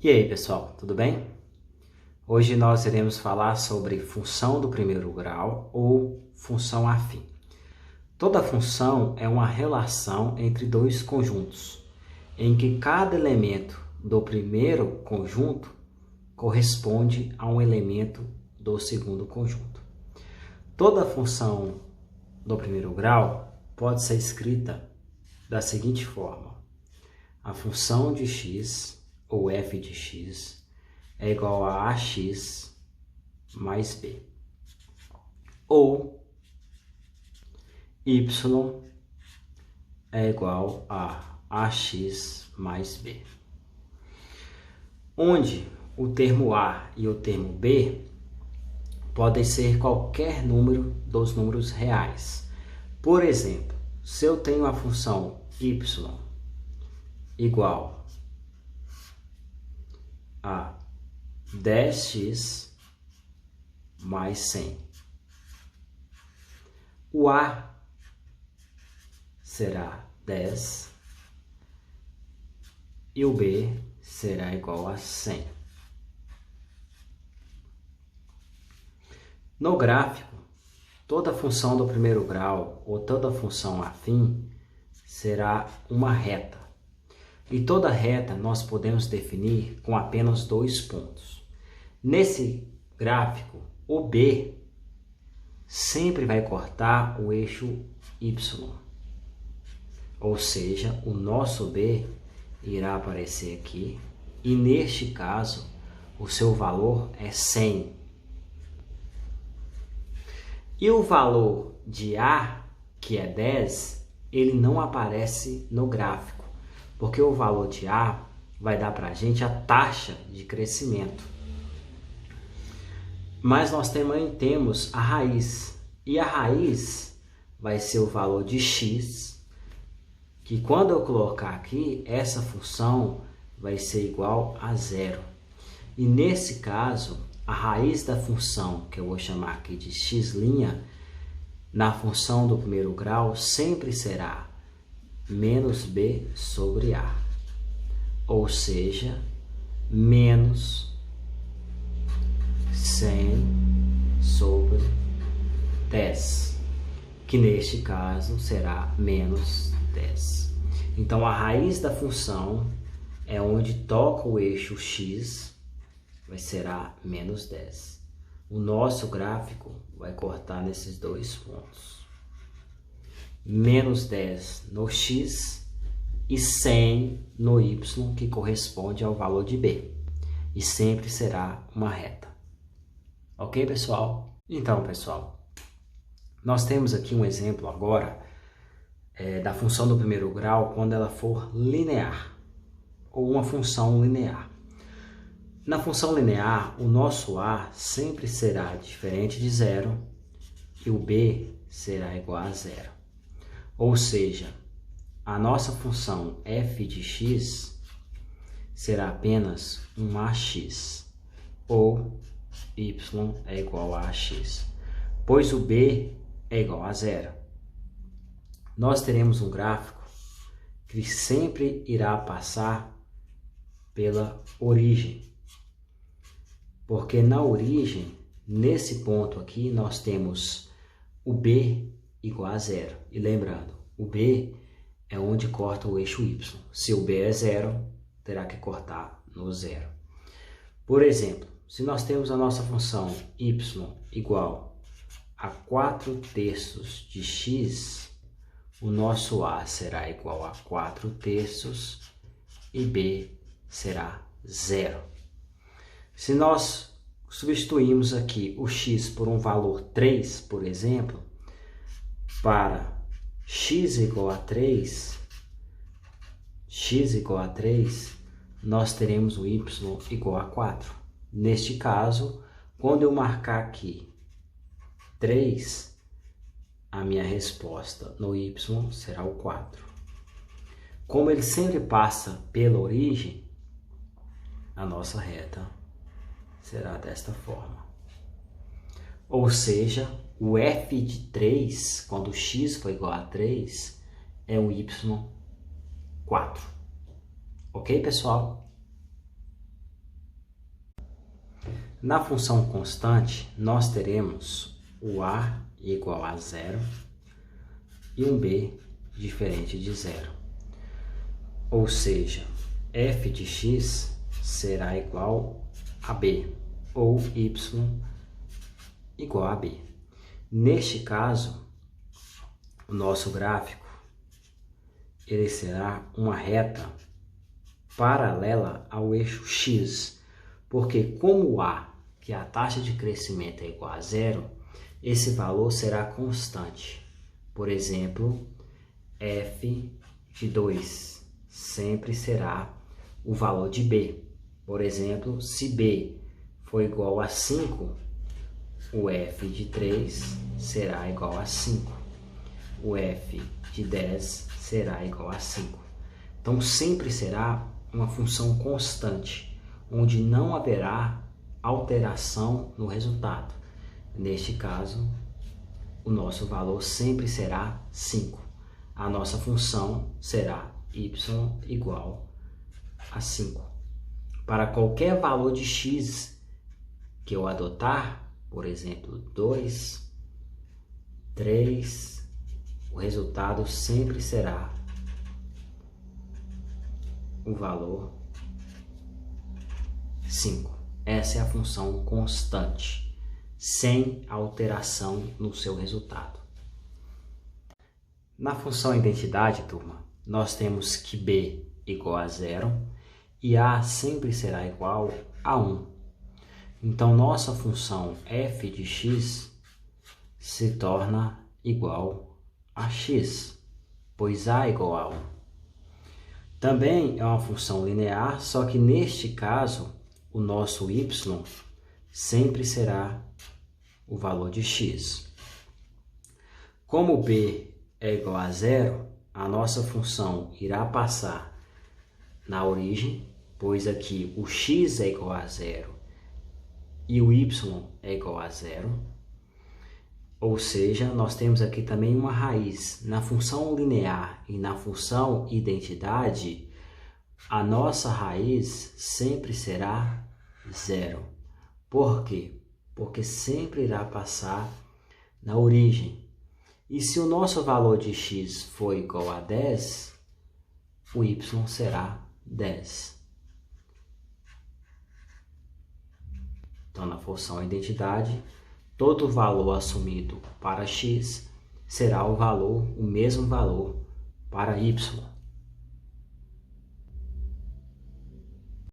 E aí, pessoal, tudo bem? Hoje nós iremos falar sobre função do primeiro grau ou função afim. Toda função é uma relação entre dois conjuntos, em que cada elemento do primeiro conjunto corresponde a um elemento do segundo conjunto. Toda função do primeiro grau pode ser escrita da seguinte forma: a função de x, ou f de x, é igual a ax mais b. Ou y é igual a ax mais b. Onde o termo a e o termo b podem ser qualquer número dos números reais. Por exemplo, se eu tenho a função y igual a 10x mais 100. O A será 10 e o B será igual a 100. No gráfico, toda função do primeiro grau ou toda função afim será uma reta. E toda reta nós podemos definir com apenas dois pontos. Nesse gráfico, o B sempre vai cortar o eixo Y. Ou seja, o nosso B irá aparecer aqui e neste caso o seu valor é 100. E o valor de A, que é 10, ele não aparece no gráfico. Porque o valor de A vai dar para a gente a taxa de crescimento. Mas nós também temos a raiz. E a raiz vai ser o valor de x, que quando eu colocar aqui, essa função vai ser igual a zero. E nesse caso, a raiz da função, que eu vou chamar aqui de x', na função do primeiro grau, sempre será menos b sobre a, ou seja, menos 100 sobre 10, que neste caso será menos 10. Então, a raiz da função é onde toca o eixo x, será menos 10. O nosso gráfico vai cortar nesses dois pontos. Menos 10 no x e 100 no y, que corresponde ao valor de b. E sempre será uma reta. Ok, pessoal? Então, pessoal, nós temos aqui um exemplo agora da função do primeiro grau quando ela for linear, ou uma função linear. Na função linear, o nosso a sempre será diferente de zero e o b será igual a zero. Ou seja, a nossa função f de x será apenas um ax, ou y é igual a ax, pois o b é igual a zero. Nós teremos um gráfico que sempre irá passar pela origem, porque na origem, nesse ponto aqui, nós temos o b igual a zero. E lembrando, o b é onde corta o eixo y. Se o b é zero, terá que cortar no zero. Por exemplo, se nós temos a nossa função y igual a 4/3 de x, o nosso a será igual a 4/3 e b será zero. Se nós substituirmos aqui o x por um valor 3, por exemplo, para x igual a 3, nós teremos o y igual a 4. Neste caso, quando eu marcar aqui 3, a minha resposta no y será o 4. Como ele sempre passa pela origem, a nossa reta será desta forma. Ou seja, o f de 3, quando x for igual a 3, é um y 4. Ok, pessoal? Na função constante, nós teremos o a igual a 0 e um b diferente de 0. Ou seja, f de x será igual a b, ou y igual a b. Neste caso, o nosso gráfico ele será uma reta paralela ao eixo x, porque como a, que é a taxa de crescimento, é igual a 0, esse valor será constante. Por exemplo, f de 2 sempre será o valor de b. Por exemplo, se b for igual a 5, o f de 3 será igual a 5. O f de 10 será igual a 5. Então, sempre será uma função constante, onde não haverá alteração no resultado. Neste caso, o nosso valor sempre será 5. A nossa função será y igual a 5. Para qualquer valor de x que eu adotar, por exemplo, 2, 3, o resultado sempre será o valor 5. Essa é a função constante, sem alteração no seu resultado. Na função identidade, turma, nós temos que b igual a 0 e a sempre será igual a 1. Então, nossa função f de x se torna igual a x, pois a é igual a 1. Também é uma função linear, só que neste caso, o nosso y sempre será o valor de x. Como b é igual a 0, a nossa função irá passar na origem, pois aqui o x é igual a 0 e o y é igual a 0. Ou seja, nós temos aqui também uma raiz. Na função linear e na função identidade, a nossa raiz sempre será 0. Por quê? Porque sempre irá passar na origem. E se o nosso valor de x for igual a 10, o y será 10. Então, na função identidade, todo valor assumido para x será o mesmo valor para y.